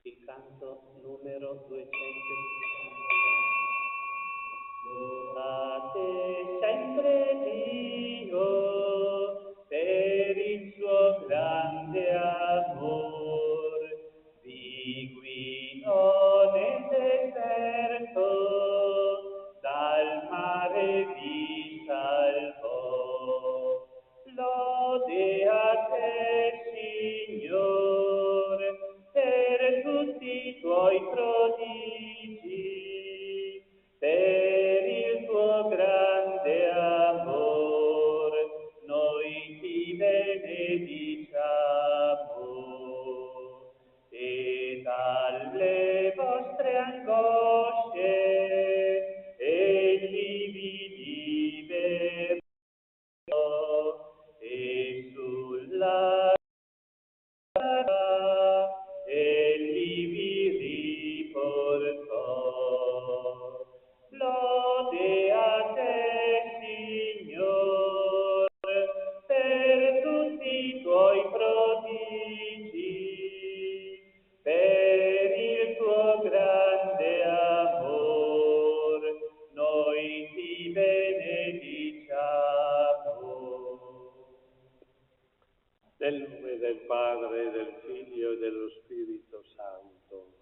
Il canto numero 200. Lodate sempre Dio per il suo grande amor, vi guidò nel deserto, dal mare vi salvò. Padre, del Figlio e dello Spirito Santo.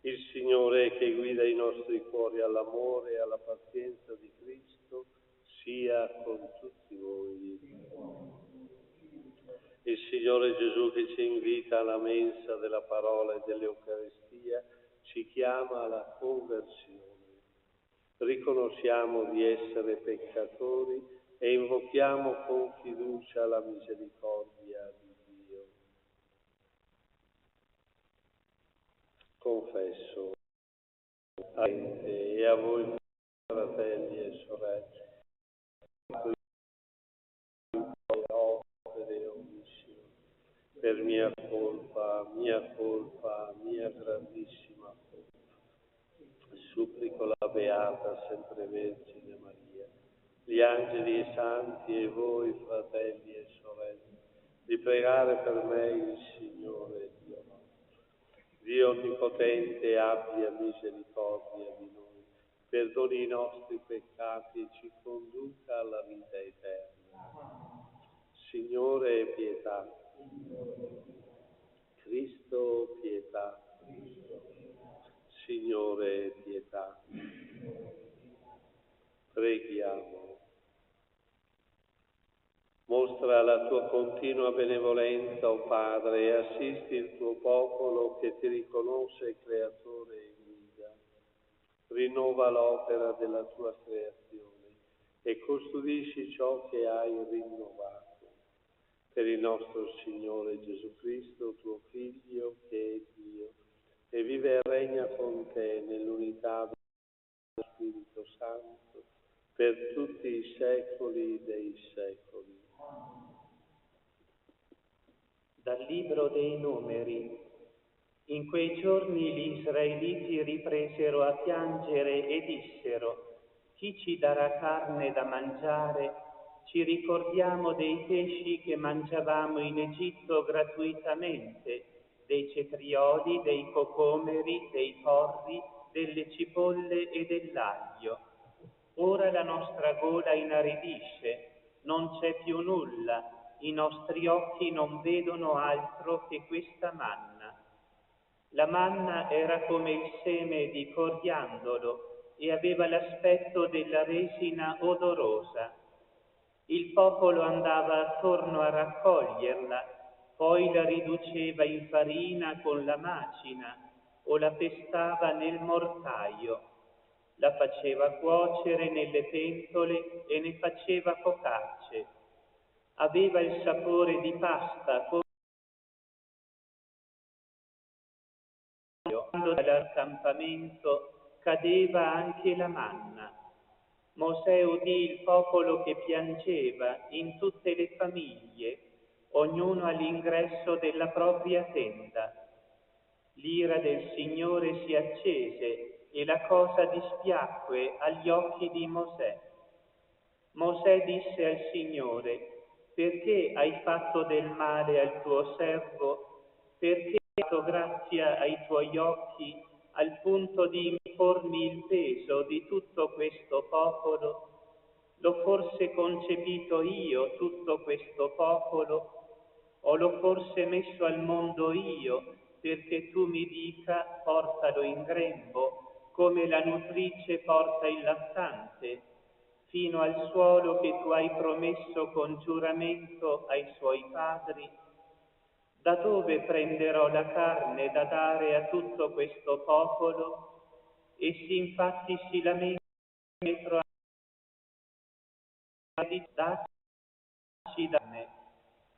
Il Signore che guida i nostri cuori all'amore e alla pazienza di Cristo sia con tutti voi. Il Signore Gesù che ci invita alla mensa della parola e dell'Eucaristia ci chiama alla conversione. Riconosciamo di essere peccatori e invochiamo con fiducia la misericordia di Dio. Confesso a te e a voi, fratelli e sorelle, opere e omissioni, per mia colpa, mia grandissima colpa. Supplico la Beata Sempre Vergine Maria, gli angeli e santi e voi, fratelli e sorelle, di pregare per me il Signore Dio nostro. Dio Onnipotente abbia misericordia di noi, perdoni i nostri peccati e ci conduca alla vita eterna. Signore, pietà. Cristo, pietà. Signore, pietà. Preghiamo. Mostra la tua continua benevolenza, o Padre, e assisti il tuo popolo che ti riconosce creatore e guida. Rinnova l'opera della tua creazione e custodisci ciò che hai rinnovato. Per il nostro Signore Gesù Cristo, tuo Figlio, che è Dio, e vive e regna con te nell'unità dello Spirito Santo, per tutti i secoli dei secoli. Dal libro dei Numeri. In quei giorni gli israeliti ripresero a piangere e dissero: chi ci darà carne da mangiare? Ci ricordiamo dei pesci che mangiavamo in Egitto gratuitamente, dei cetrioli, dei cocomeri, dei porri, delle cipolle e dell'aglio. Ora la nostra gola inaridisce, non c'è più nulla, i nostri occhi non vedono altro che questa manna. La manna era come il seme di coriandolo e aveva l'aspetto della resina odorosa. Il popolo andava attorno a raccoglierla, poi la riduceva in farina con la macina o la pestava nel mortaio. La faceva cuocere nelle pentole e ne faceva focacce. Aveva il sapore di pasta, quando dall'accampamento cadeva anche la manna. Mosè udì il popolo che piangeva in tutte le famiglie, ognuno all'ingresso della propria tenda. L'ira del Signore si accese e la cosa dispiacque agli occhi di Mosè. Mosè disse al Signore: perché hai fatto del male al tuo servo? Perché hai fatto grazia ai tuoi occhi al punto di impormi il peso di tutto questo popolo? L'ho forse concepito io, tutto questo popolo? O l'ho forse messo al mondo io, perché tu mi dica: portalo in grembo, come la nutrice porta il lattante, fino al suolo che tu hai promesso con giuramento ai suoi padri? Da dove prenderò la carne da dare a tutto questo popolo? Essi infatti si lamentano dietro daci da me.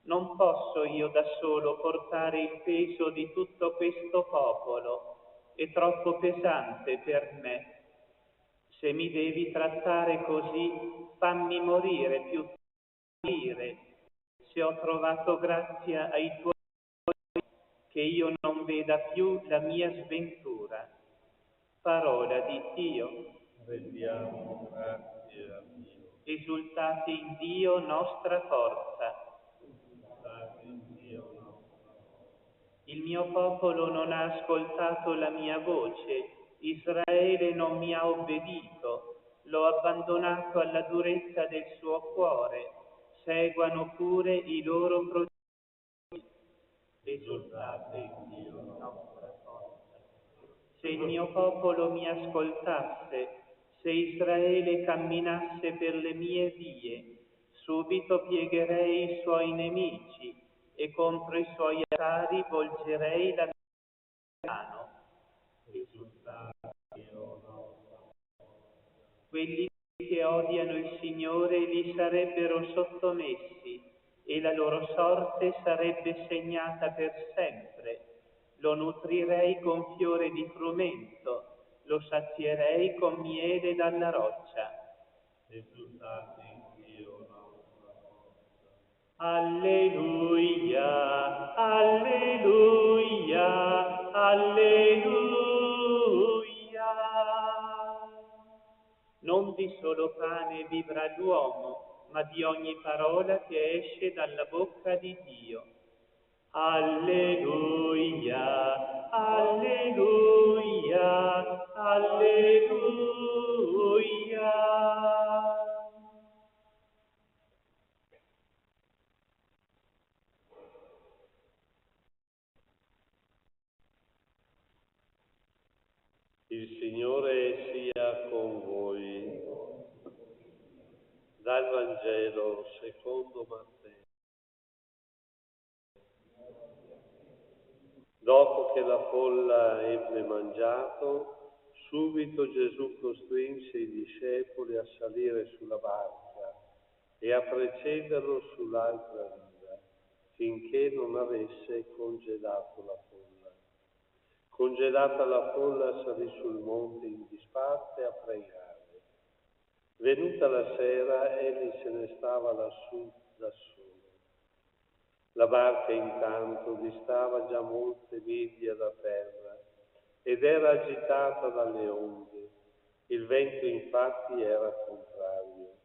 Non posso io da solo portare il peso di tutto questo popolo, è troppo pesante per me. Se mi devi trattare così, fammi morire piuttosto che morire, se ho trovato grazia ai tuoi occhi, che io non veda più la mia sventura. Parola di Dio. Rendiamo grazie a Dio. Esultate in Dio nostra forza. Il mio popolo non ha ascoltato la mia voce, Israele non mi ha obbedito, l'ho abbandonato alla durezza del suo cuore, seguano pure i loro progetti. esultate in Dio nostra forza. Se il mio popolo mi ascoltasse, se Israele camminasse per le mie vie, subito piegherei i suoi nemici e contro i suoi altari volgerei la mia mano. Esultate Dio nostra. Quelli che odiano il Signore gli sarebbero sottomessi e la loro sorte sarebbe segnata per sempre. Lo nutrirei con fiore di frumento, lo sazierei con miele dalla roccia. Esultate in Dio nostra forza. Alleluia, alleluia, alleluia. Non di solo pane vivrà l'uomo, ma di ogni parola che esce dalla bocca di Dio. Alleluia, alleluia, alleluia. Il Signore sia con voi. Dal Vangelo secondo Matteo. Dopo che la folla ebbe mangiato, subito Gesù costrinse i discepoli a salire sulla barca e a precederlo sull'altra riva, finché non avesse congedato la folla. Congedata la folla, salì sul monte in disparte a pregare. Venuta la sera, egli se ne stava lassù da solo. La barca intanto distava già molte miglia da terra ed era agitata dalle onde. Il vento infatti era contrario.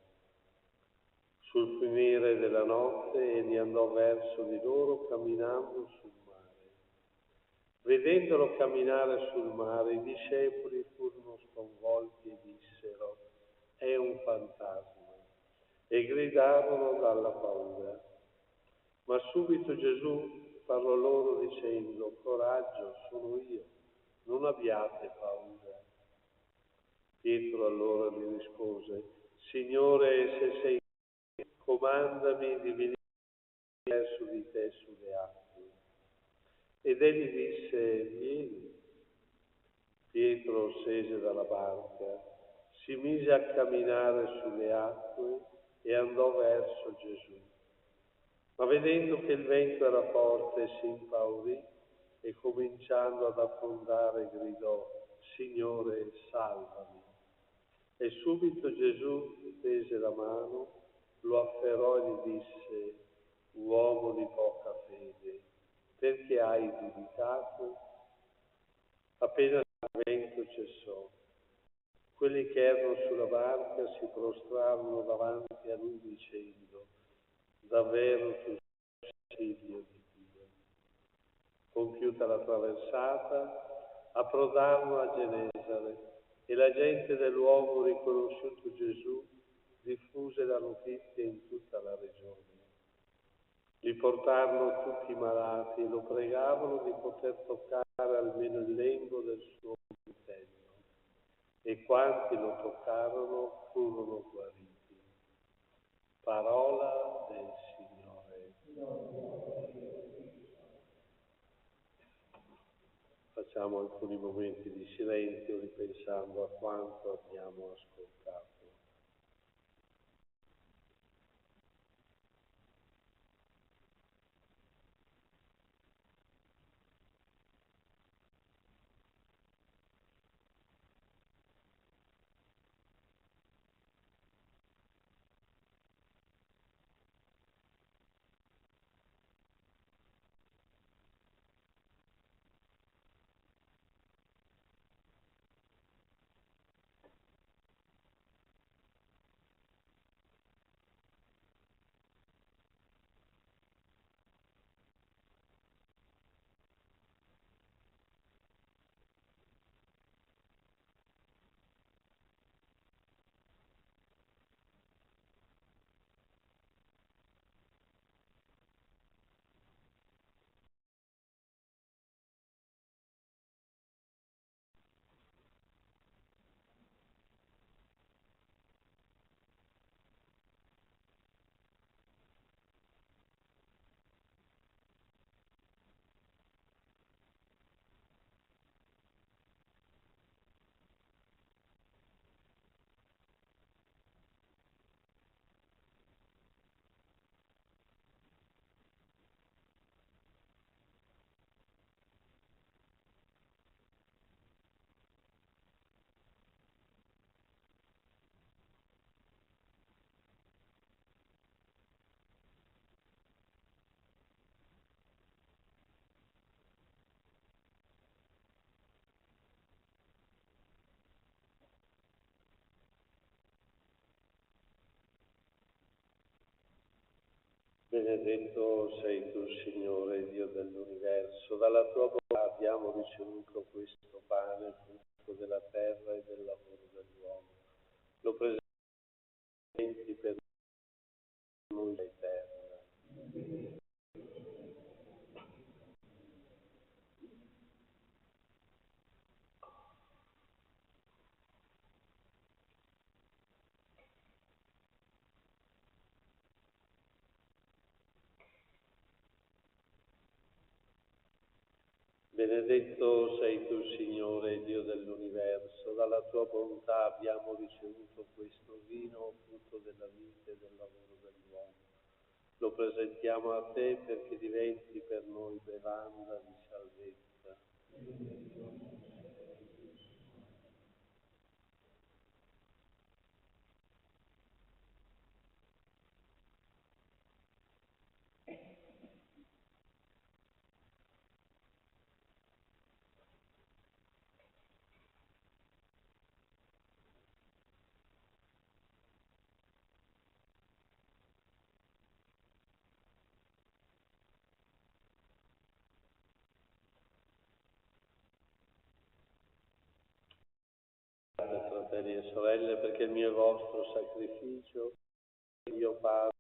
Sul finire della notte egli andò verso di loro camminando sul mare. Vedendolo camminare sul mare, i discepoli furono sconvolti e dissero: «È un fantasma!» e gridarono dalla paura. Ma subito Gesù parlò loro dicendo: «Coraggio, sono io, non abbiate paura». Pietro allora gli rispose: «Signore, se sei tu, comandami di venire verso di te sulle acque». Ed egli disse: «Vieni». Pietro scese dalla barca, si mise a camminare sulle acque e andò verso Gesù. Ma vedendo che il vento era forte, si impaurì e cominciando ad affondare gridò: «Signore, salvami!» E subito Gesù tese la mano, lo afferrò e gli disse: «Uomo di poca fede, perché hai dubitato?» Appena il vento cessò, quelli che erano sulla barca si prostrarono davanti a lui dicendo: «Davvero tu sei figlio di Dio». Compiuta la traversata, approdarono a Genesare e la gente del luogo, riconosciuto Gesù, diffuse la notizia in tutta la regione. Li portarono tutti i malati e lo pregavano di poter toccare almeno il lembo del suo mantello. E quanti lo toccarono furono guariti. Parola del Signore. Facciamo alcuni momenti di silenzio ripensando a quanto abbiamo ascoltato. Benedetto sei tu, Signore, Dio dell'universo. Dalla tua bontà abbiamo ricevuto questo pane, frutto della terra e del lavoro dell'uomo. Lo presenti per noi eterna. Benedetto sei tu, Signore, Dio dell'universo. Dalla tua bontà abbiamo ricevuto questo vino, frutto della vita e del lavoro dell'uomo. Lo presentiamo a te perché diventi per noi bevanda di salvezza. Fratelli e sorelle, perché il mio e vostro sacrificio, Dio Padre,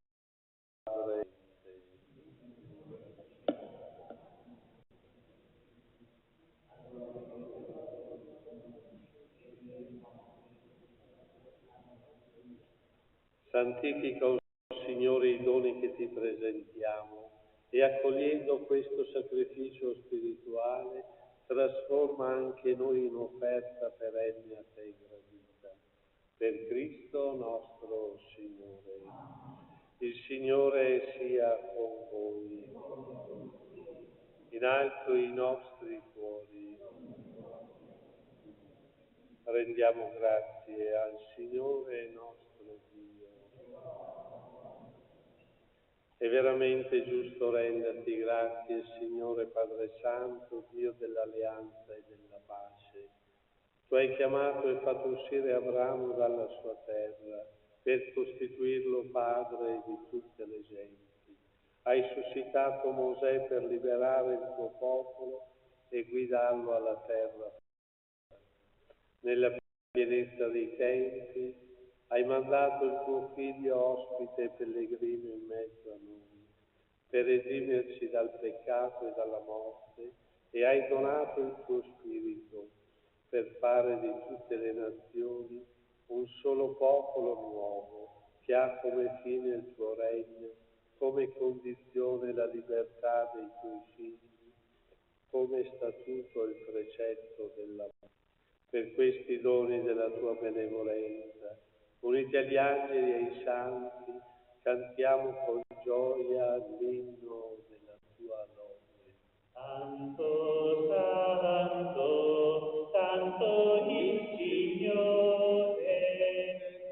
santifica, o Signore, i doni che ti presentiamo e accogliendo questo sacrificio spirituale trasforma anche noi in offerta perenne a te gradita. Per Cristo nostro Signore. Il Signore sia con voi. In alto i nostri cuori. Rendiamo grazie al Signore nostro Dio. È veramente giusto renderti grazie, Signore Padre Santo, Dio dell'alleanza e della pace. Tu hai chiamato e fatto uscire Abramo dalla sua terra per costituirlo padre di tutte le genti. Hai suscitato Mosè per liberare il tuo popolo e guidarlo alla terra. Nella pienezza dei tempi hai mandato il tuo Figlio ospite e pellegrino in mezzo a noi, per redimerci dal peccato e dalla morte, e hai donato il tuo Spirito per fare di tutte le nazioni un solo popolo nuovo, che ha come fine il tuo regno, come condizione la libertà dei tuoi figli, come statuto il precetto dell'amore. Per questi doni della tua benevolenza, uniti agli angeli e ai santi, cantiamo con gioia l'inno della tua lode. Santo, santo, santo il Signore,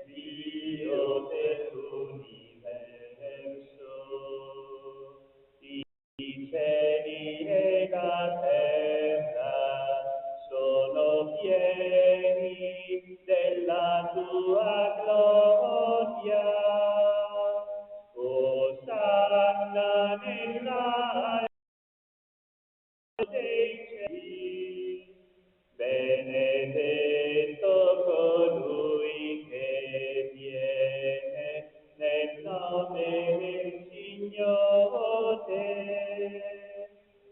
Dio dell'universo. I cieli e la terra sono pieni della tua gloria. Osanna nell'alto dei cieli, benedetto colui che viene nel nome del Signore.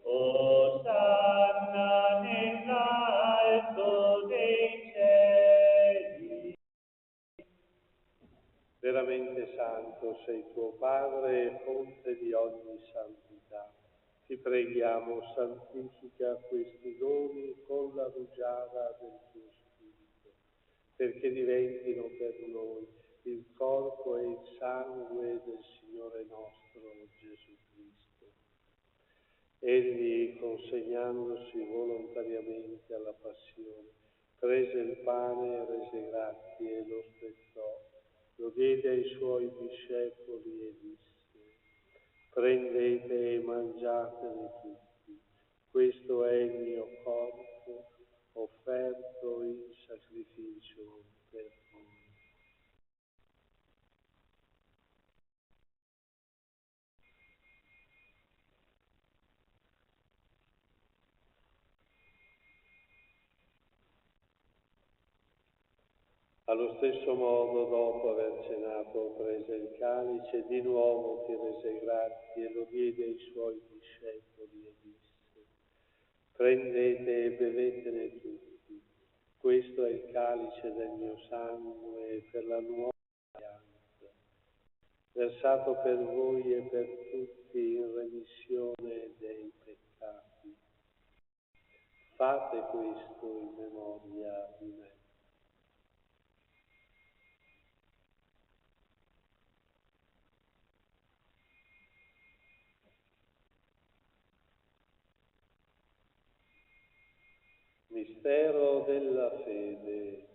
Osanna nell'alto dei cieli. Veramente santo sei tuo Padre e fonte di ogni santità. Ti preghiamo, santifica questi doni con la rugiada del tuo Spirito, perché diventino per noi il corpo e il sangue del Signore nostro Gesù Cristo. Egli, consegnandosi volontariamente alla passione, prese il pane e rese grazie e lo spezzò, lo diede ai suoi discepoli e disse: prendete e mangiatene tutti, questo è il mio corpo offerto in sacrificio per voi. Allo stesso modo, dopo aver cenato, prese il calice e di nuovo ti rese grazie e lo diede ai suoi discepoli e disse: prendete e bevetene tutti, questo è il calice del mio sangue per la nuova alleanza, versato per voi e per tutti in remissione dei peccati. Fate questo in memoria di me. Mistero della fede.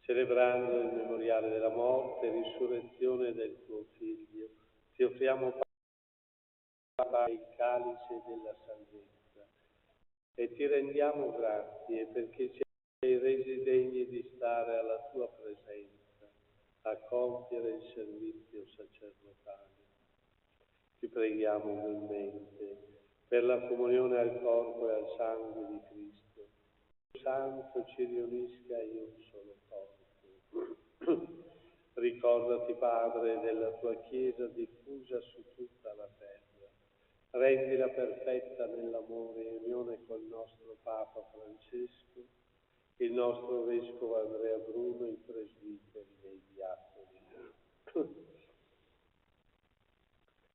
Celebrando il memoriale della morte e risurrezione del tuo Figlio, ti offriamo il calice della salvezza e ti rendiamo grazie perché ci hai resi degni di stare alla tua presenza, a compiere il servizio sacerdotale. Ti preghiamo umilmente per la comunione al corpo e al sangue di Cristo. Il Santo ci riunisca in un solo corpo. Ricordati, Padre, della tua Chiesa diffusa su tutta la terra. Rendila perfetta nell'amore in unione col nostro Papa Francesco, il nostro Vescovo Andrea Bruno, i presbiteri e i diaconi.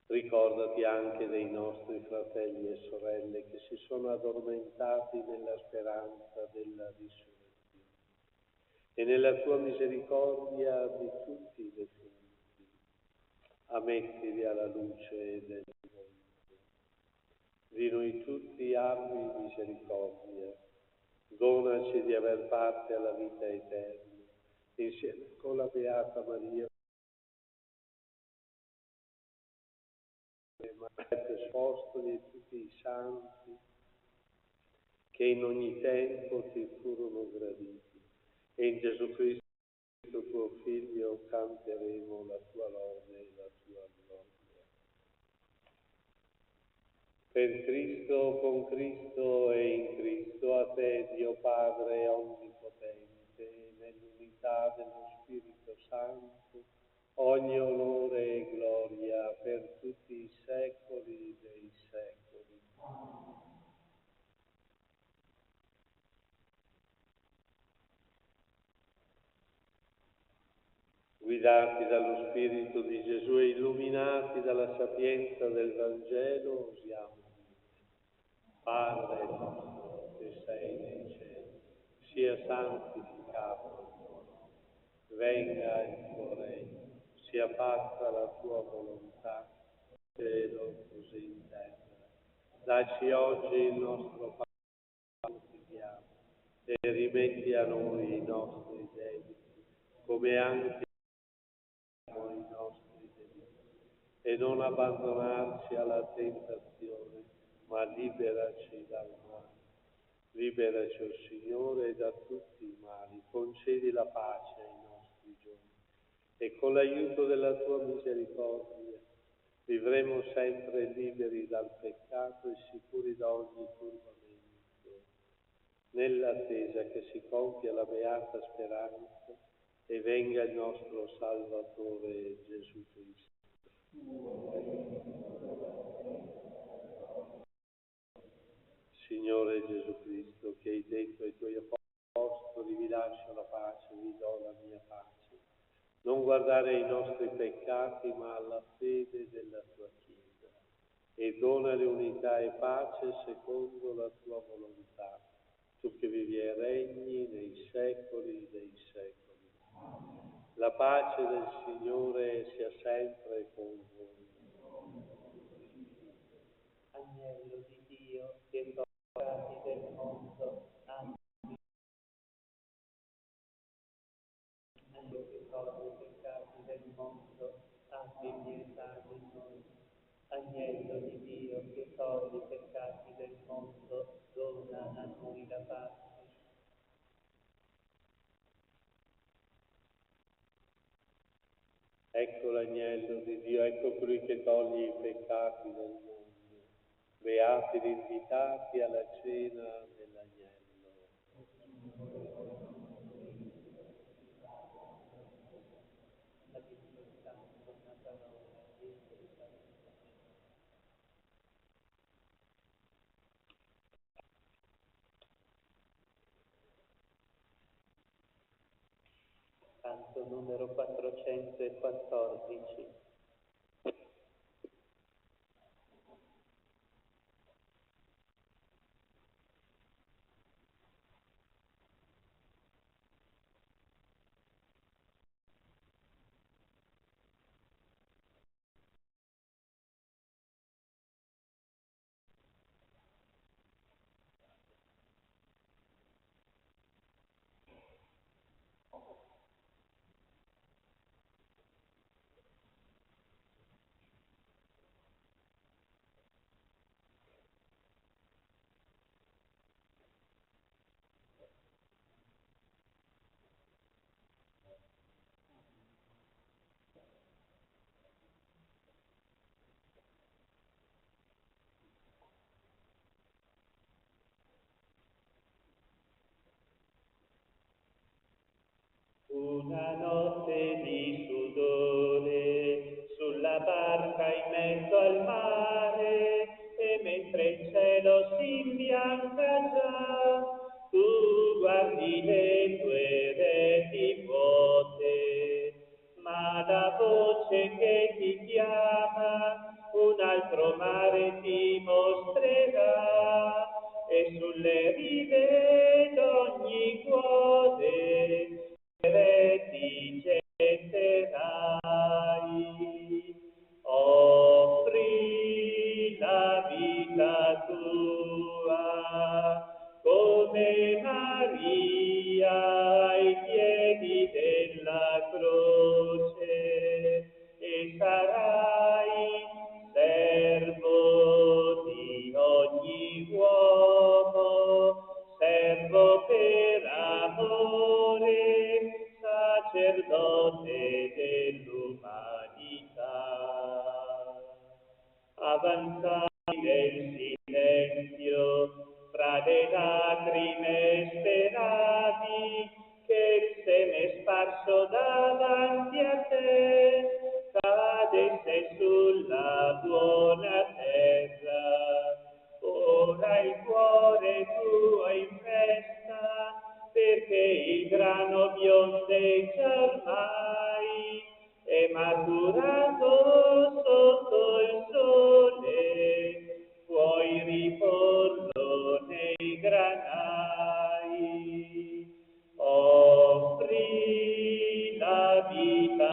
Ricordati anche dei nostri fratelli e sorelle che si sono addormentati nella speranza della risurrezione e nella tua misericordia di tutti i defunti. Ammettili alla luce del volto. Di noi tutti abbi misericordia. Donaci di aver parte alla vita eterna, insieme con la Beata Maria, Apostoli e tutti i santi che in ogni tempo ti furono graditi, e in Gesù Cristo tuo Figlio canteremo la tua lode e la tua gloria. Per Cristo, con Cristo e in Cristo, a te, Dio Padre Onnipotente, nell'unità dello Spirito Santo, ogni onore e gloria per tutti i secoli dei secoli. Guidati dallo Spirito di Gesù e illuminati dalla sapienza del Vangelo, osiamo dire: Padre nostro che sei nei cieli, sia santificato il tuo nome, venga il tuo regno, sia fatta la tua volontà, in cielo così in terra. Dacci oggi il nostro pane quotidiano e rimetti a noi i nostri debiti, come anche i nostri delitti, e non abbandonarci alla tentazione, ma liberaci dal male. Liberaci, o Signore, da tutti i mali, concedi la pace ai nostri giorni, e con l'aiuto della tua misericordia vivremo sempre liberi dal peccato e sicuri da ogni turbamento, nell'attesa che si compia la beata speranza e venga il nostro Salvatore Gesù Cristo. Signore Gesù Cristo, che hai detto ai tuoi apostoli: vi lascio la pace, vi do la mia pace. Non guardare ai nostri peccati, ma alla fede della tua Chiesa, e donale unità e pace secondo la tua volontà, tu che vivi e regni nei secoli dei secoli. La pace del Signore sia sempre con voi. Agnello di Dio, che togli del mondo, Agnello che toglie i peccati del mondo, abbi pietà di noi. Agnello di Dio, che toglie i peccati del mondo, dona a noi la pace. Ecco l'agnello di Dio, ecco colui che toglie i peccati del mondo. Beati gli invitati alla cena dell'agnello. Canto numero 414. Una notte di sudore sulla barca in mezzo al mare, e mentre il cielo si imbianca già, tu guardi le tue reti vuote, ma la voce che ti chiama un altro mare ti mostrerà, e sulle rive d'ogni cuore ti getterai. Offri la vita tua come Maria ai piedi della croce, e sarai servo di ogni uomo, servo per amore, sacerdote dell'umanità. Avanzai nel silenzio, fra le lacrime speravi che il seme sparso davanti a te cadesse sulla buona terra. Ora il cuore tuo è in festa, perché il grano biondeggia ormai, è maturato sotto il sole, puoi riporlo nei granai. Offri la vita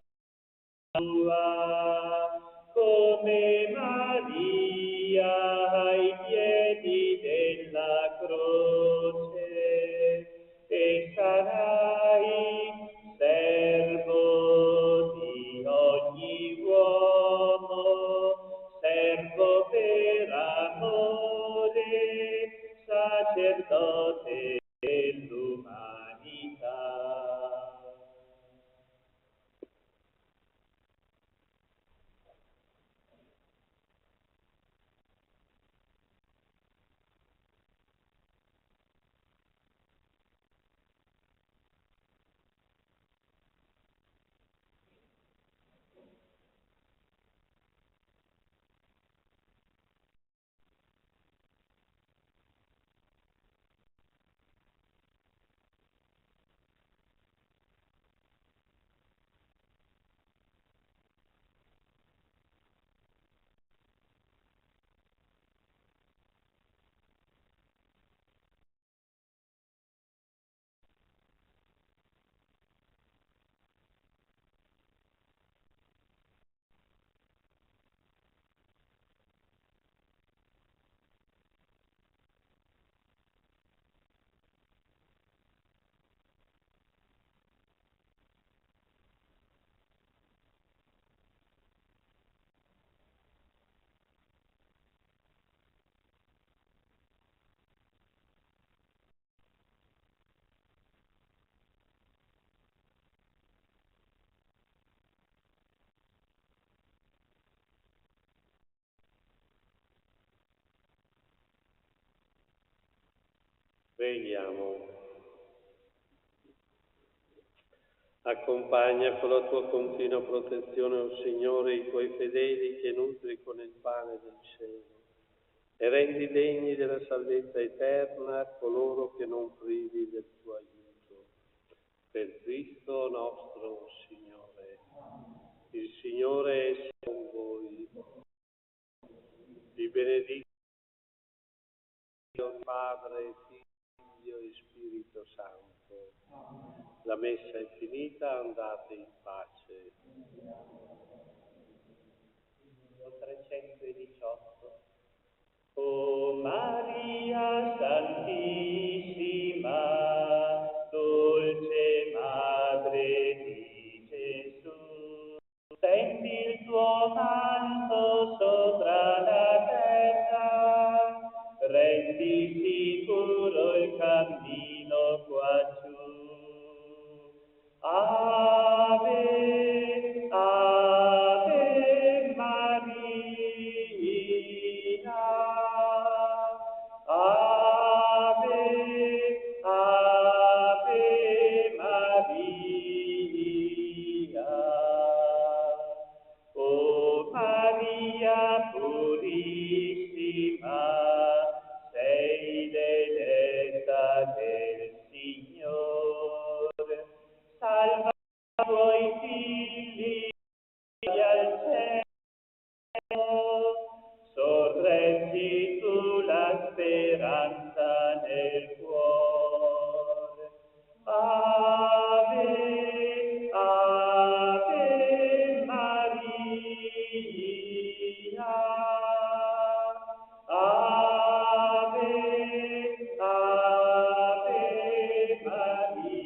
tua come Maria ai piedi della croce, e sarai servo di ogni uomo, servo per amore, sacerdote dell'umanità. Preghiamo. Accompagna con la tua continua protezione, o Signore, i tuoi fedeli che nutri con il pane del cielo e rendi degni della salvezza eterna coloro che non privi del tuo aiuto. Per Cristo nostro Signore. Il Signore è con voi. Vi benedico Padre, Figlio e Spirito Santo. La messa è finita, andate in pace. 318. O Maria Santissima, dolce Madre di Gesù, stendi il tuo manto sopra la terra, rendi sicuro il cammino qua giù. Ave, Ave Maria, Ave, Ave Maria. O Maria purissima, sei l'eletta del Signore, salva i tuoi figli al cielo, sorreggi tu la speranza nel cuore. Ave, Ave Maria, Ave, Ave Maria.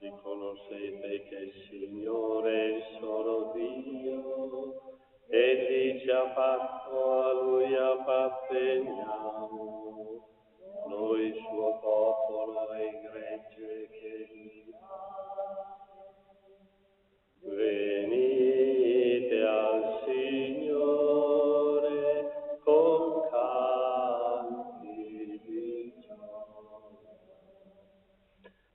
Riconoscete che il Signore è solo Dio, Egli ci ha fatto, a Lui apparteniamo, noi suo popolo e gregge che Egli ha. Venite al Signore con canti di gioia.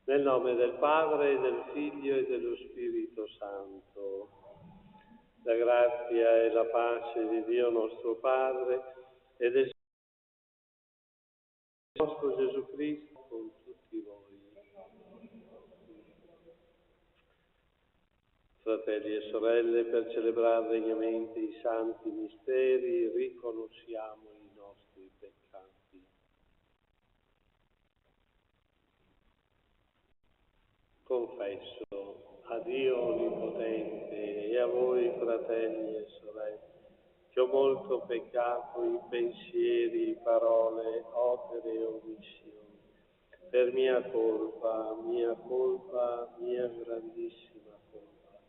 Nel nome del Padre, del Figlio e dello Spirito Santo, la grazia e la pace di Dio nostro Padre e del nostro Gesù Cristo con tutti voi. Fratelli e sorelle, per celebrare degnamente i santi misteri, riconosciamo i nostri peccati. Confesso a Dio Onnipotente e a voi, fratelli e sorelle, che ho molto peccato in pensieri, parole, opere e omissioni, per mia colpa, mia grandissima colpa.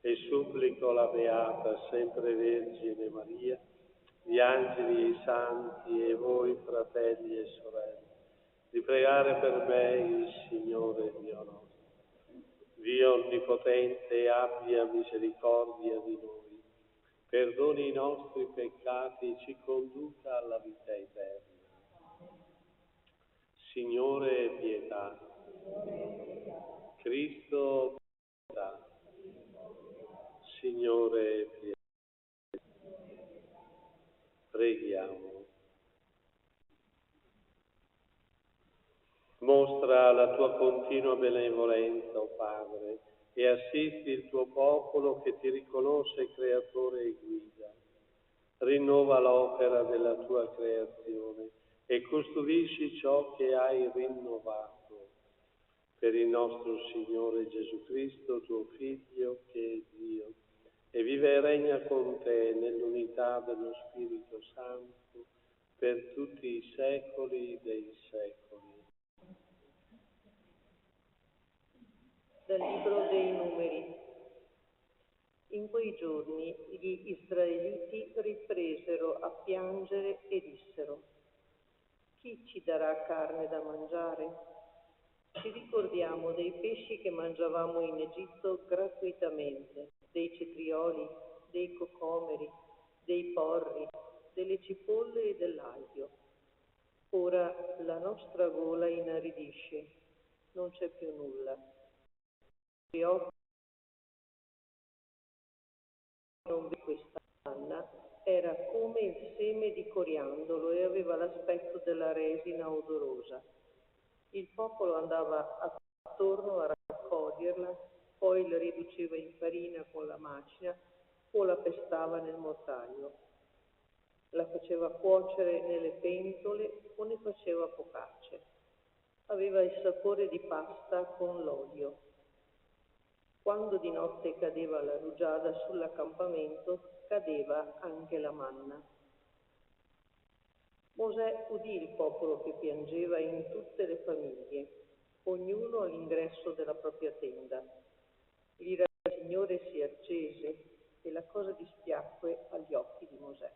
E supplico la Beata, sempre Vergine Maria, gli angeli e i santi e voi, fratelli e sorelle, di pregare per me il Signore Dio nostro. Dio Onnipotente abbia misericordia di noi, perdoni i nostri peccati e ci conduca alla vita eterna. Signore, pietà. Cristo, pietà. Signore, pietà. Preghiamo. Mostra la tua continua benevolenza, o Padre, e assisti il tuo popolo che ti riconosce creatore e guida. Rinnova l'opera della tua creazione e custodisci ciò che hai rinnovato. Per il nostro Signore Gesù Cristo, tuo Figlio, che è Dio, e vive e regna con te nell'unità dello Spirito Santo per tutti i secoli dei secoli. Dal libro dei Numeri. In quei giorni gli israeliti ripresero a piangere e dissero: chi ci darà carne da mangiare? Ci ricordiamo dei pesci che mangiavamo in Egitto gratuitamente, dei cetrioli, dei cocomeri, dei porri, delle cipolle e dell'aglio. Ora la nostra gola inaridisce, non c'è più nulla. Non vi questa manna era come il seme di coriandolo e aveva l'aspetto della resina odorosa. Il popolo andava attorno a raccoglierla, poi la riduceva in farina con la macina o la pestava nel mortaio. La faceva cuocere nelle pentole o ne faceva focacce. Aveva il sapore di pasta con l'olio. Quando di notte cadeva la rugiada sull'accampamento, cadeva anche la manna. Mosè udì il popolo che piangeva in tutte le famiglie, ognuno all'ingresso della propria tenda. L'ira del Signore si accese e la cosa dispiacque agli occhi di Mosè.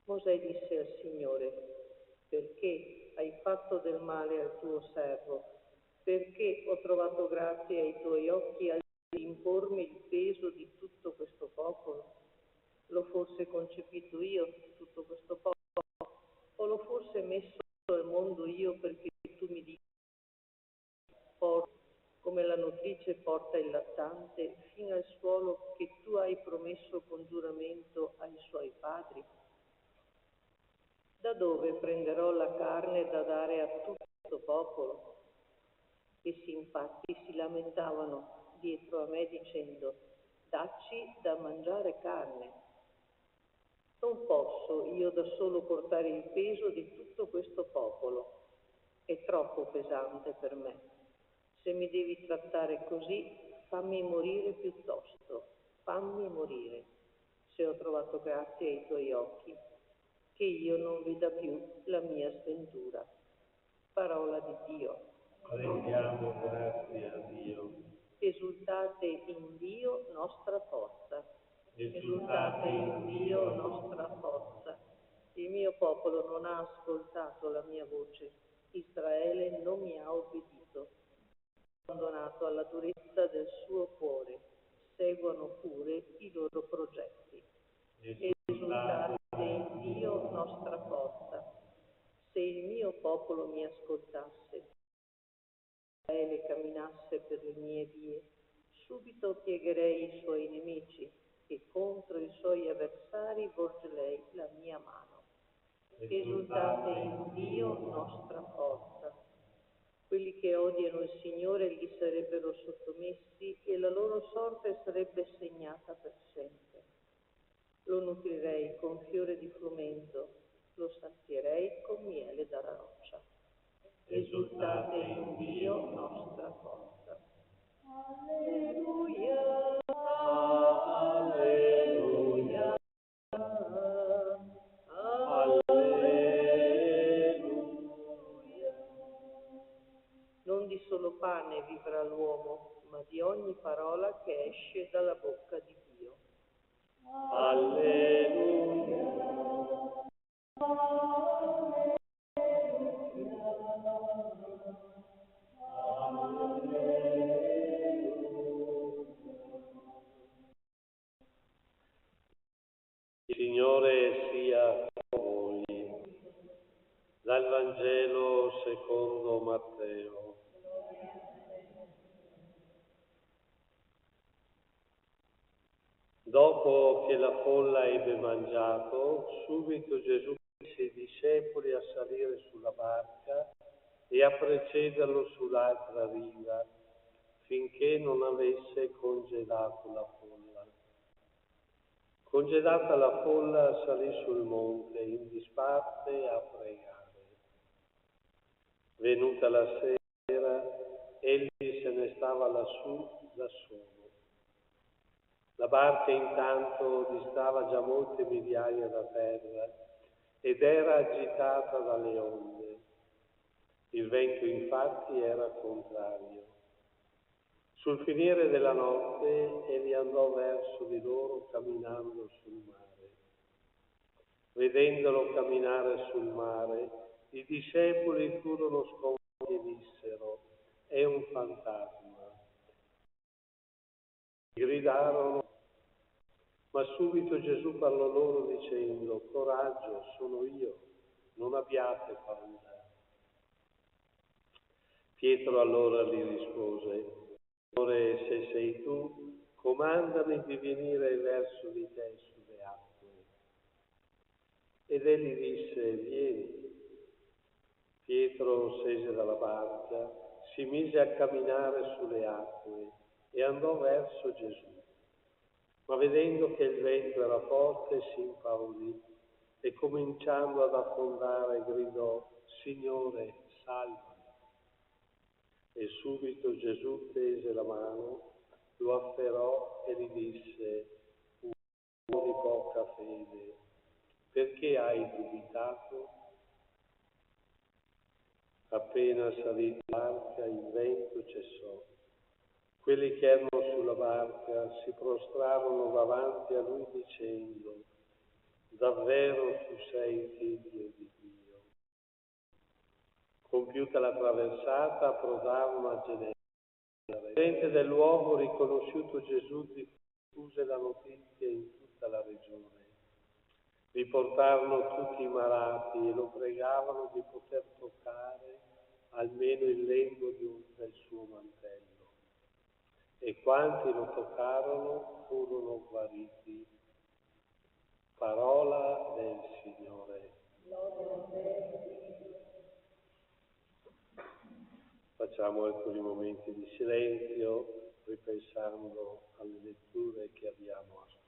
Mosè disse al Signore: perché hai fatto del male al tuo servo? Perché ho trovato grazia ai tuoi occhi al impormi il peso di tutto questo popolo? L'ho forse concepito io, tutto questo popolo? O l'ho forse messo al mondo io perché tu mi dici, come la nutrice porta il lattante fino al suolo che tu hai promesso con giuramento ai suoi padri? Da dove prenderò la carne da dare a tutto questo popolo? Essi infatti si lamentavano dietro a me dicendo: dacci da mangiare carne. Non posso io da solo portare il peso di tutto questo popolo. È troppo pesante per me. Se mi devi trattare così, fammi morire piuttosto, fammi morire, se ho trovato grazia ai tuoi occhi, che io non veda più la mia sventura. Parola di Dio. Rendiamo grazie a Dio. Esultate in Dio nostra forza. Esultate in Dio nostra forza. Il mio popolo non ha ascoltato la mia voce, Israele non mi ha obbedito. Abbandonato alla durezza del suo cuore, seguono pure i loro progetti. Esultate in Dio nostra forza. Se il mio popolo mi ascoltasse, Israele camminasse per le mie vie, subito piegherei i suoi nemici e contro i suoi avversari volgerei la mia mano. Esultate in Dio nostra forza. Quelli che odiano il Signore gli sarebbero sottomessi e la loro sorte sarebbe segnata per sempre. Lo nutrirei con fiore di frumento, lo sazierei con miele dalla roccia. Esultate in Dio nostra forza. Alleluia, alleluia, alleluia. Non di solo pane vivrà l'uomo, ma di ogni parola che esce dalla bocca di Dio. Alleluia. Il Signore sia con voi. Dal Vangelo secondo Matteo. Dopo che la folla ebbe mangiato, subito Gesù mise i discepoli a salire sulla barca e a precederlo sull'altra riva, finché non avesse congedato la folla. Congedata la folla, salì sul monte in disparte a pregare. Venuta la sera, egli se ne stava lassù da solo. La barca intanto distava già molte migliaia da terra ed era agitata dalle onde. Il vento infatti era contrario. Sul finire della notte egli andò verso di loro camminando sul mare. Vedendolo camminare sul mare, i discepoli furono sconvolti e dissero: è un fantasma. Gridarono, ma subito Gesù parlò loro dicendo: coraggio, sono io, non abbiate paura. Pietro allora gli rispose: Signore, se sei tu, comandami di venire verso di te sulle acque. Ed egli disse: vieni. Pietro scese dalla barca, si mise a camminare sulle acque e andò verso Gesù. Ma vedendo che il vento era forte, si impaurì e cominciando ad affondare gridò: Signore, salvami. E subito Gesù tese la mano, lo afferrò e gli disse: uomo di poca fede, perché hai dubitato? Appena salì in barca, il vento cessò. Quelli che erano sulla barca si prostrarono davanti a lui dicendo: davvero tu sei figlio di Dio. Compiuta la traversata, approdarono a Gennesaret. La gente del luogo, riconosciuto Gesù, diffuse la notizia in tutta la regione. Vi portarono tutti i malati e lo pregavano di poter toccare almeno il lembo del suo mantello. E quanti lo toccarono furono guariti. Parola del Signore. Facciamo alcuni momenti di silenzio, ripensando alle letture che abbiamo ascoltato.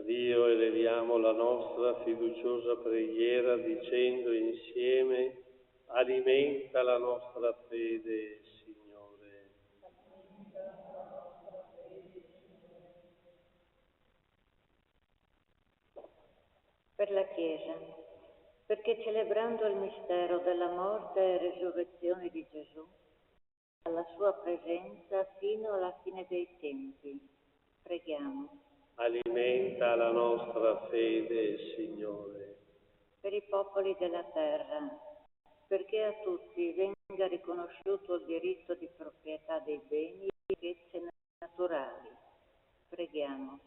Dio eleviamo la nostra fiduciosa preghiera dicendo insieme: alimenta la nostra fede, Signore. Per la Chiesa, perché celebrando il mistero della morte e resurrezione di Gesù, alla sua presenza fino alla fine dei tempi, preghiamo. Alimenta la nostra fede, Signore. Per i popoli della terra, perché a tutti venga riconosciuto il diritto di proprietà dei beni e ricchezze naturali, preghiamo.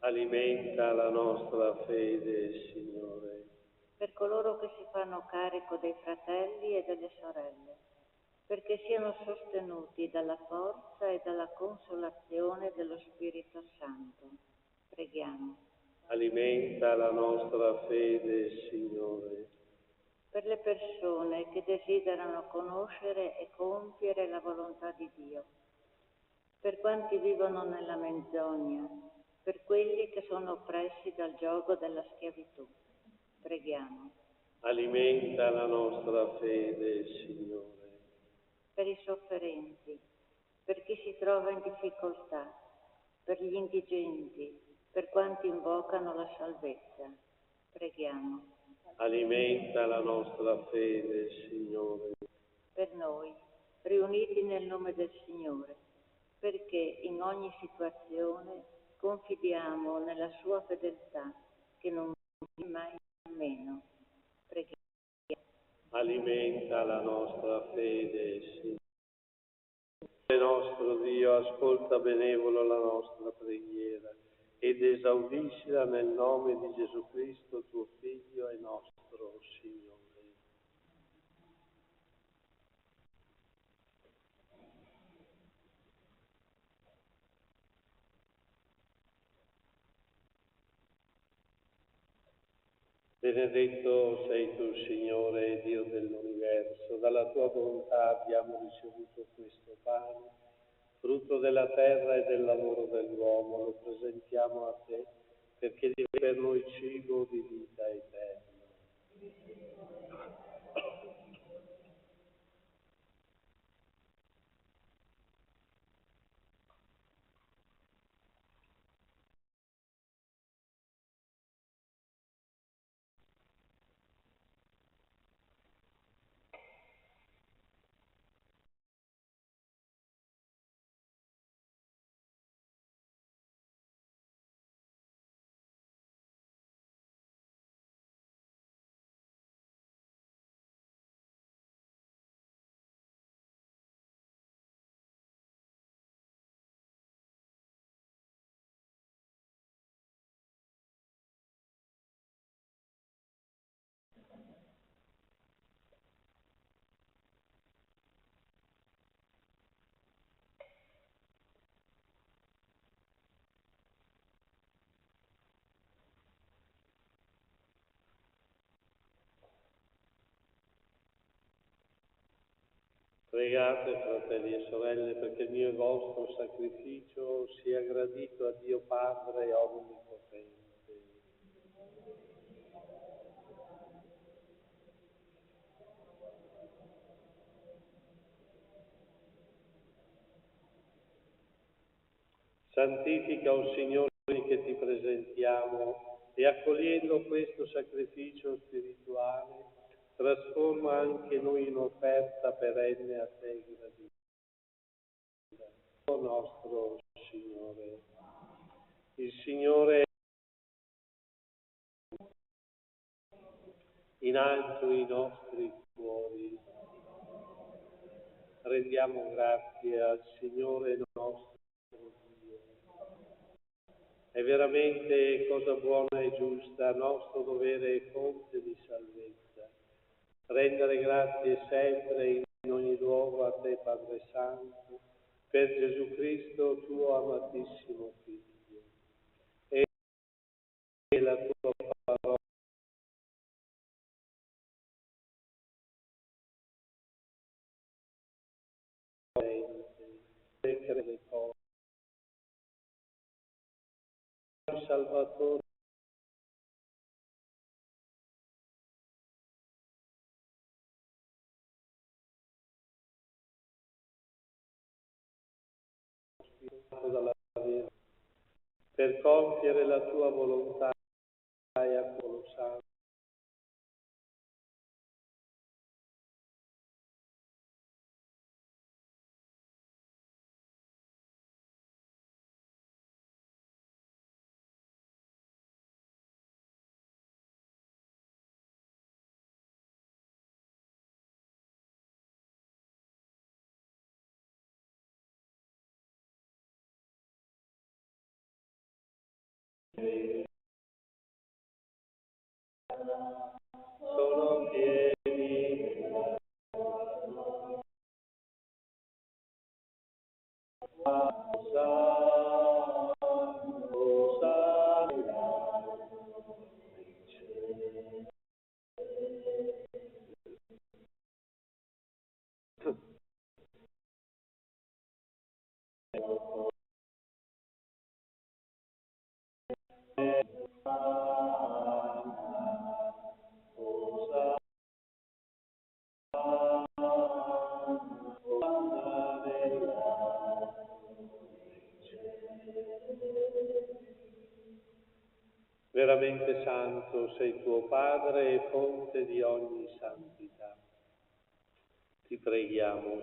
Alimenta la nostra fede, Signore. Per coloro che si fanno carico dei fratelli e delle sorelle, perché siano sostenuti dalla forza e dalla consolazione dello Spirito Santo. Preghiamo. Alimenta la nostra fede, Signore. Per le persone che desiderano conoscere e compiere la volontà di Dio, per quanti vivono nella menzogna, per quelli che sono oppressi dal giogo della schiavitù. Preghiamo. Alimenta la nostra fede, Signore. Per i sofferenti, per chi si trova in difficoltà, per gli indigenti, per quanti invocano la salvezza. Preghiamo. Alimenta la nostra fede, Signore. Per noi, riuniti nel nome del Signore, perché in ogni situazione confidiamo nella sua fedeltà, che non viene mai meno. Preghiamo. Alimenta la nostra fede, Signore. Nostro Dio, ascolta benevolo la nostra preghiera ed esaudiscila nel nome di Gesù Cristo, tuo Figlio e nostro Signore. Benedetto sei tu, Signore, Dio dell'universo. Dalla tua bontà abbiamo ricevuto questo pane, frutto della terra e del lavoro dell'uomo. Lo presentiamo a te perché diventi per noi cibo di vita eterna. Pregate, fratelli e sorelle, perché il mio e vostro sacrificio sia gradito a Dio Padre Onnipotente. Santifica, o Signore, che ti presentiamo e accogliendo questo sacrificio spirituale, trasforma anche noi in offerta perenne a te gradita. O nostro Signore, il Signore in alto i nostri cuori, rendiamo grazie al Signore nostro Dio. È veramente cosa buona e giusta, nostro dovere e fonte di salvezza, rendere grazie sempre in ogni luogo a te, Padre Santo, per Gesù Cristo, tuo amatissimo Figlio. E la tua parola le cose, Salvatore nato dalla Vergine, per compiere la tua volontà e a quello santo. Sono pieni Veramente santo sei tuo Padre e fonte di ogni santità. Ti preghiamo,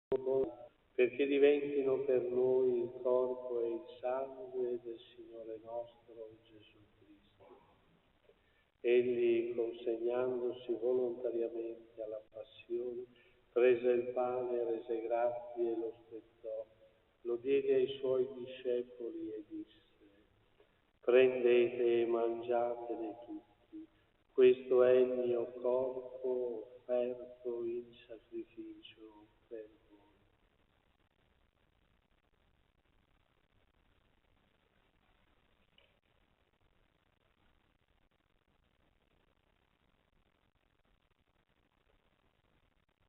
Santo, perché diventino per noi il corpo e il sangue del Signore nostro Gesù Cristo. Egli, consegnandosi volontariamente alla passione, prese il pane, rese grazie e lo spezzò, lo diede ai suoi discepoli e disse: prendete e mangiatene tutti, questo è il mio corpo offerto in sacrificio per voi.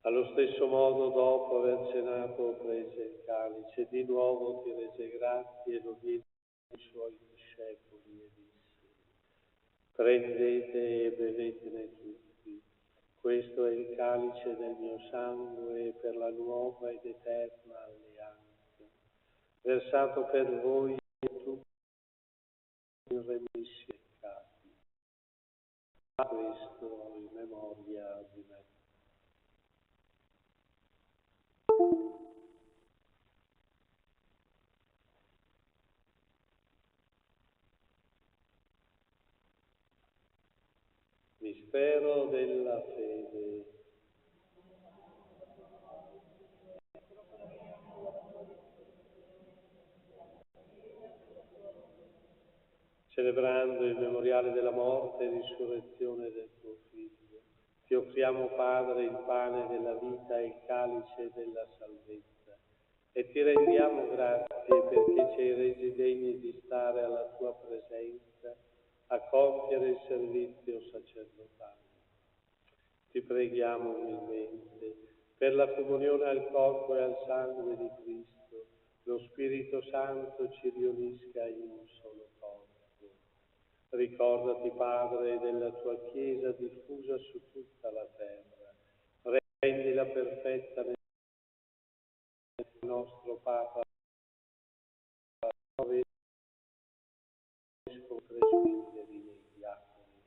Allo stesso modo, dopo aver cenato, prese il calice e di nuovo ti rese grazie e lo diede ai suoi discepoli e disse: prendete e bevetene tutti, questo è il calice del mio sangue per la nuova ed eterna alleanza, versato per voi e tutti in remissione dei peccati. Fa questo in memoria di me. Mistero della fede. Celebrando il memoriale della morte e risurrezione del tuo Figlio, ti offriamo, Padre, il pane della vita e il calice della salvezza, e ti rendiamo grazie perché ci hai resi degni di stare alla tua presenza a compiere il servizio sacerdotale. Ti preghiamo umilmente per la comunione al corpo e al sangue di Cristo, lo Spirito Santo ci riunisca in un solo corpo. Ricordati, Padre, della tua Chiesa diffusa su tutta la terra. Rendila perfetta nel nostro Papa, Vescovo, presbiteri e diaconi.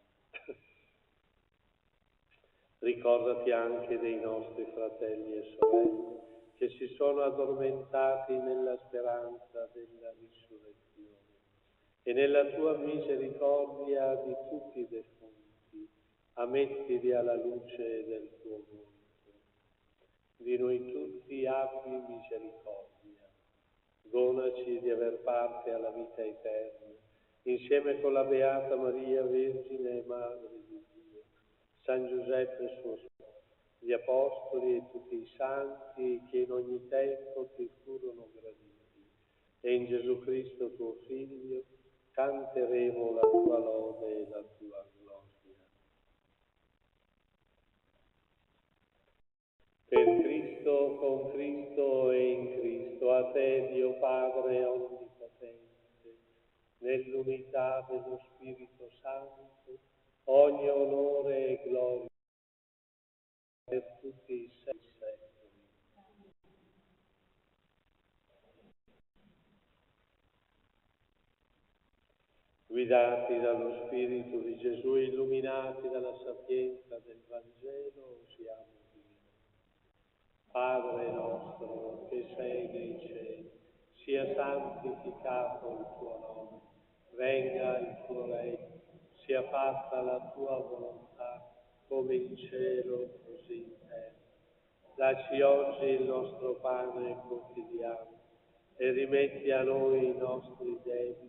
Ricordati anche dei nostri fratelli e sorelle che si sono addormentati nella speranza della risurrezione, e nella tua misericordia di tutti i defunti, ammettili alla luce del tuo volto. Di noi tutti abbi misericordia. Donaci di aver parte alla vita eterna, insieme con la Beata Maria, Vergine e Madre di Dio, San Giuseppe suo sposo, gli Apostoli e tutti i santi che in ogni tempo ti furono graditi, e in Gesù Cristo tuo Figlio canteremo la tua lode e la tua gloria. Per Cristo, con Cristo e in Cristo, a te, Dio Padre Onnipotente, nell'unità dello Spirito Santo, ogni onore e gloria per tutti i secoli. guidati dallo Spirito di Gesù, illuminati dalla sapienza del Vangelo, usiamo dire: Padre nostro che sei nei cieli, sia santificato il tuo nome, venga il tuo regno, sia fatta la tua volontà, come in cielo così in terra. Dacci oggi il nostro pane quotidiano e rimetti a noi i nostri debiti,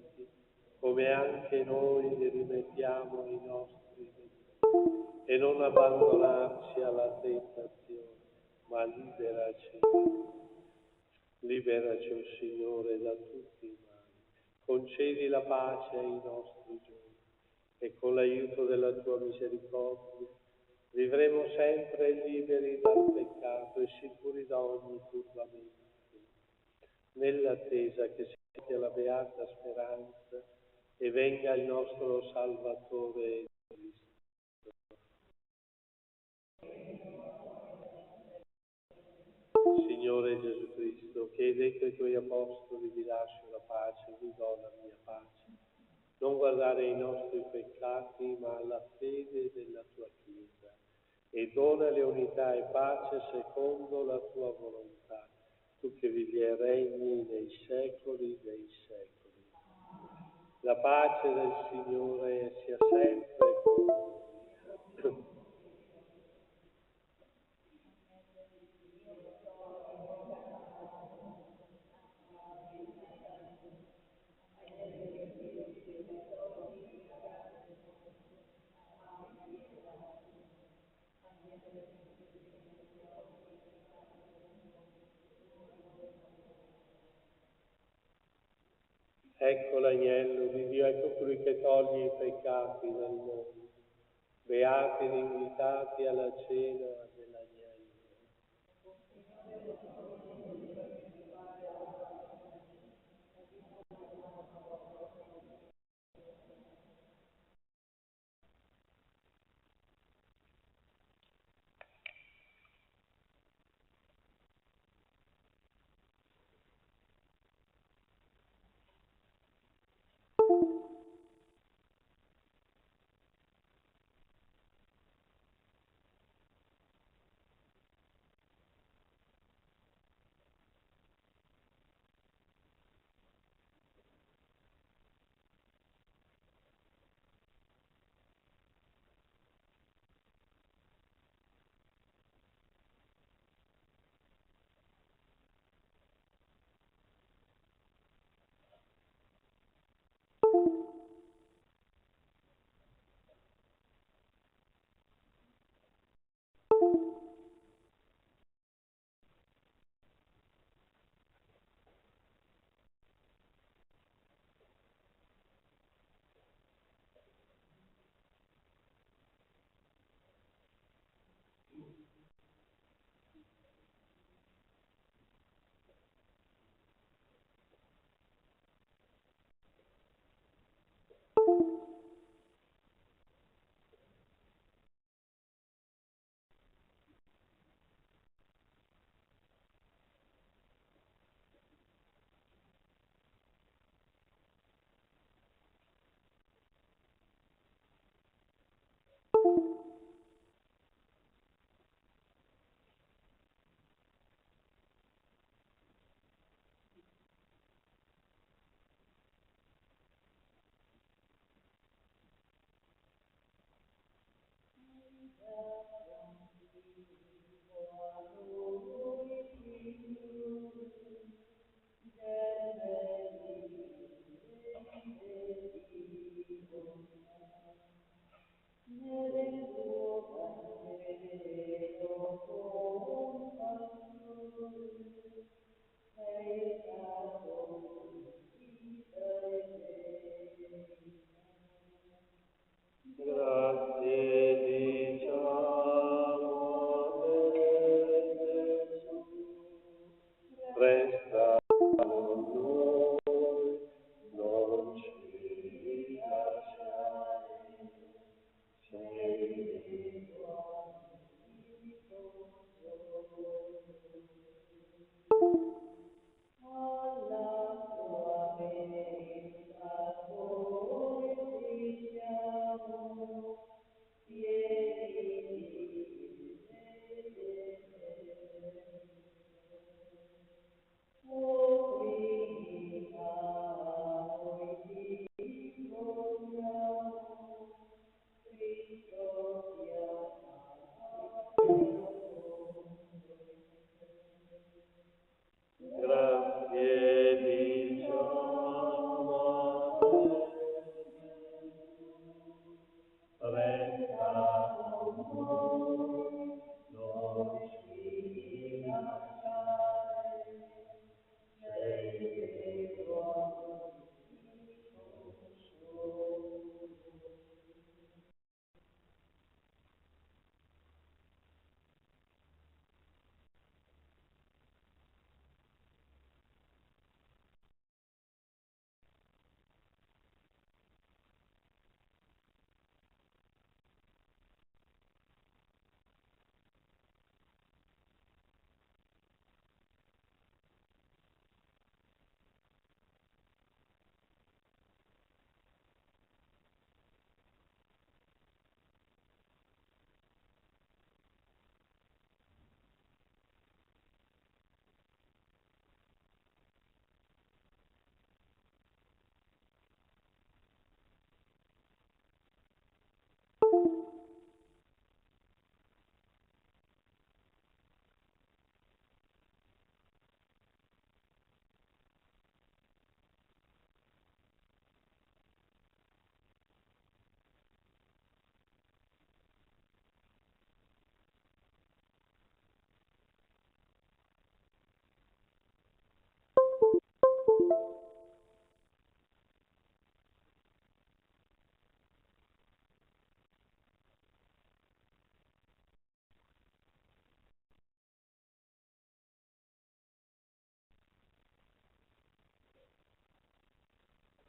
come anche noi li rimettiamo ai nostri debitori. E non abbandonarci alla tentazione, ma liberaci. Liberaci, o Signore, da tutti i mali. Concedi la pace ai nostri giorni e con l'aiuto della tua misericordia vivremo sempre liberi dal peccato e sicuri da ogni turbamento, nell'attesa che sia la beata speranza e venga il nostro Salvatore Cristo. Signore Gesù Cristo, che hai detto ai tuoi apostoli: vi lascio la pace, vi do la mia pace. Non guardare ai nostri peccati, ma alla fede della tua Chiesa, e donale unità e pace secondo la tua volontà, tu che vivi e regni nei secoli dei secoli. La pace del Signore sia sempre con voi. Ecco l'agnello di Dio, ecco colui che toglie i peccati del mondo. Beati ed invitati alla cena dell'agnello.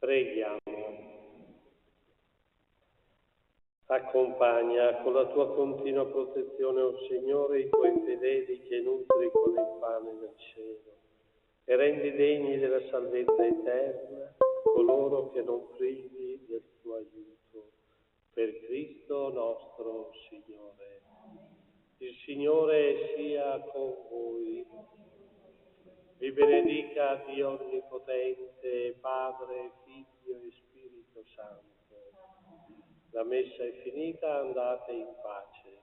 Preghiamo. Accompagna con la tua continua protezione, o Signore, i tuoi fedeli che nutri con il pane del cielo e rendi degni della salvezza eterna coloro che non privi del tuo aiuto. Per Cristo nostro Signore. Il Signore sia con voi. Vi benedica Dio Onnipotente, Padre, Figlio e Spirito Santo. La messa è finita, andate in pace.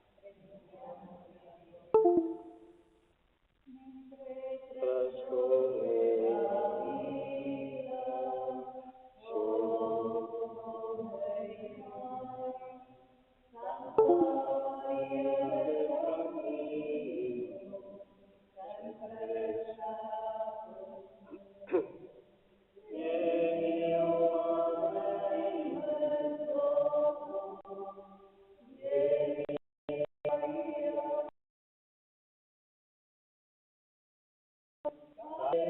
Trascorre la vita, solo dei noi, Santa Maria del Cammino, sempre stato. Vieni, o Madre del Dono, vieni, Maria,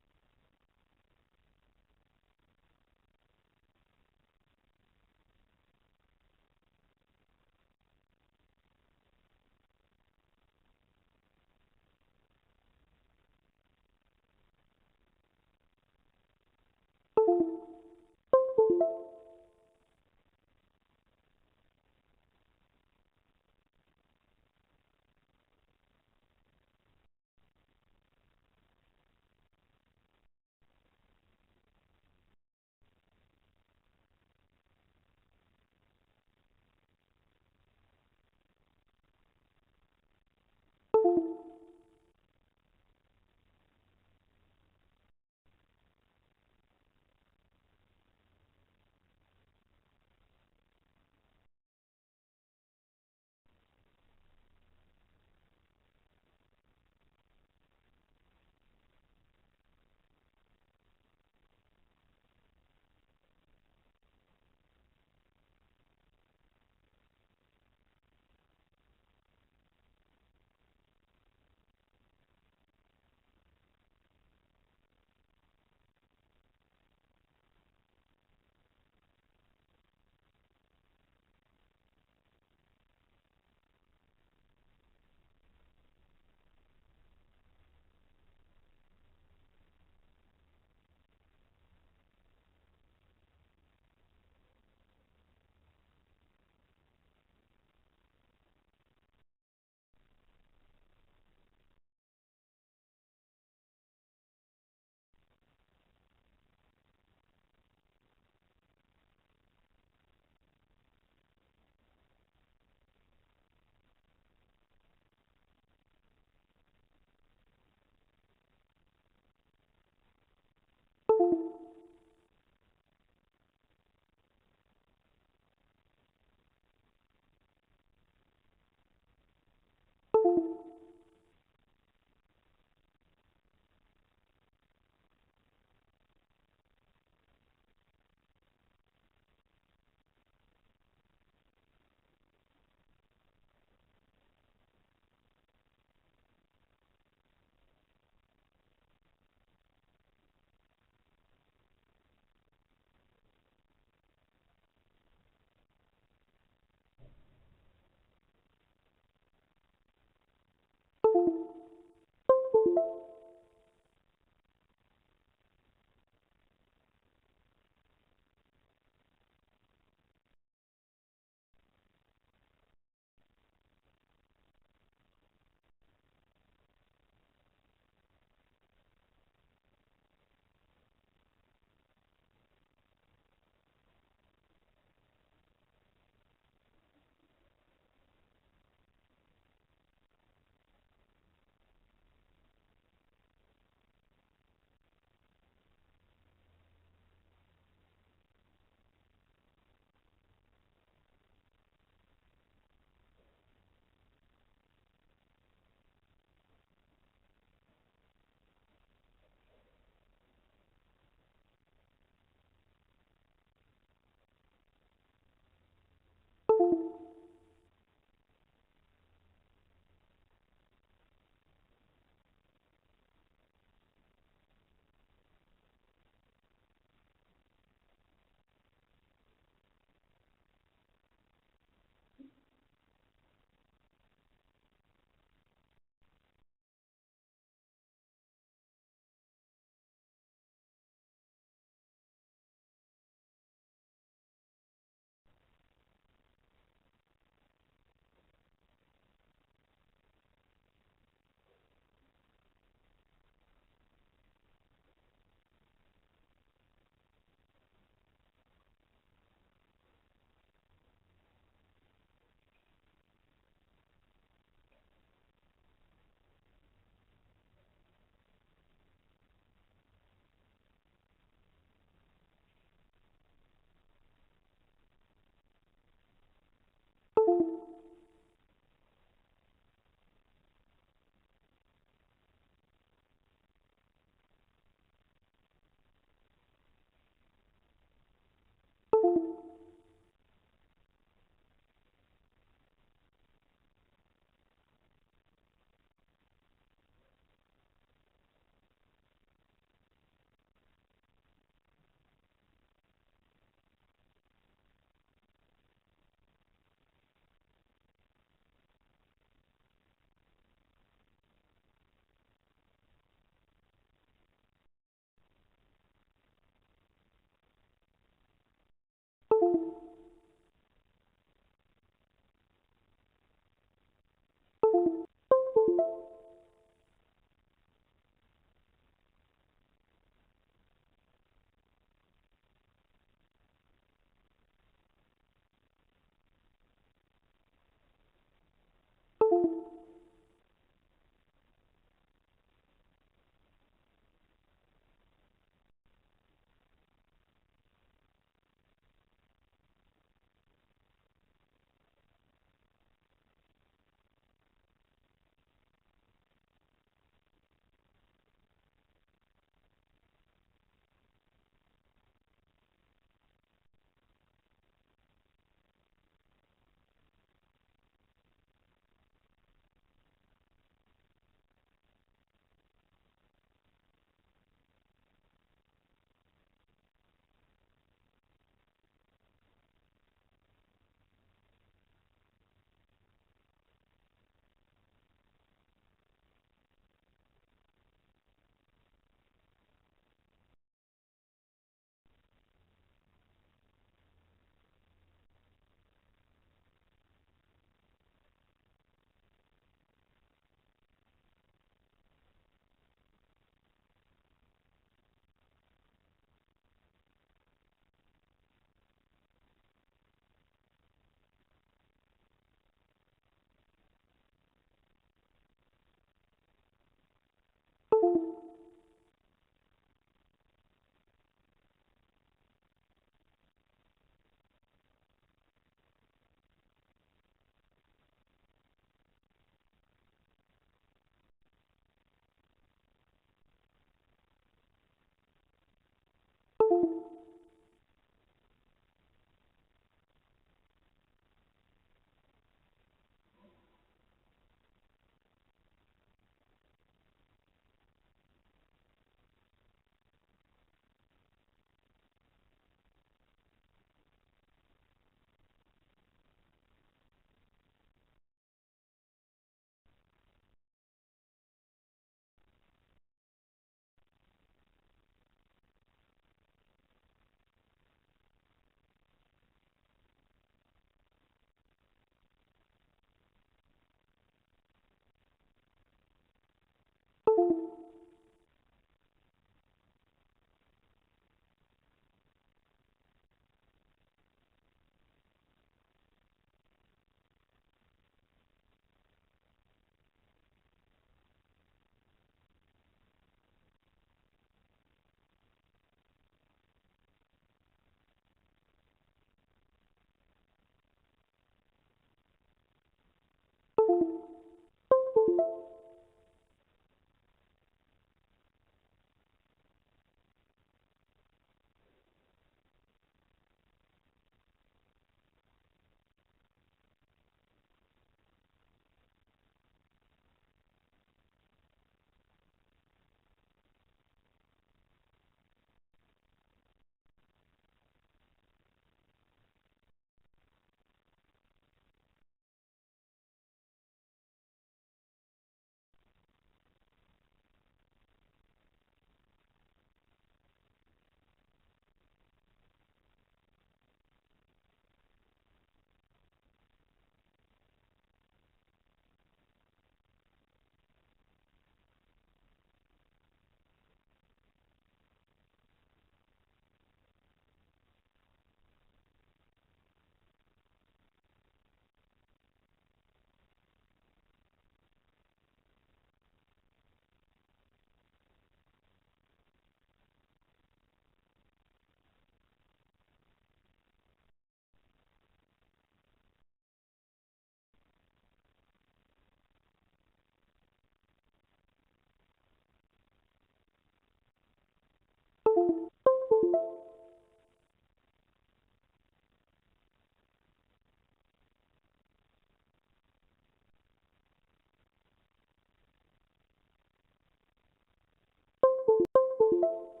Dio.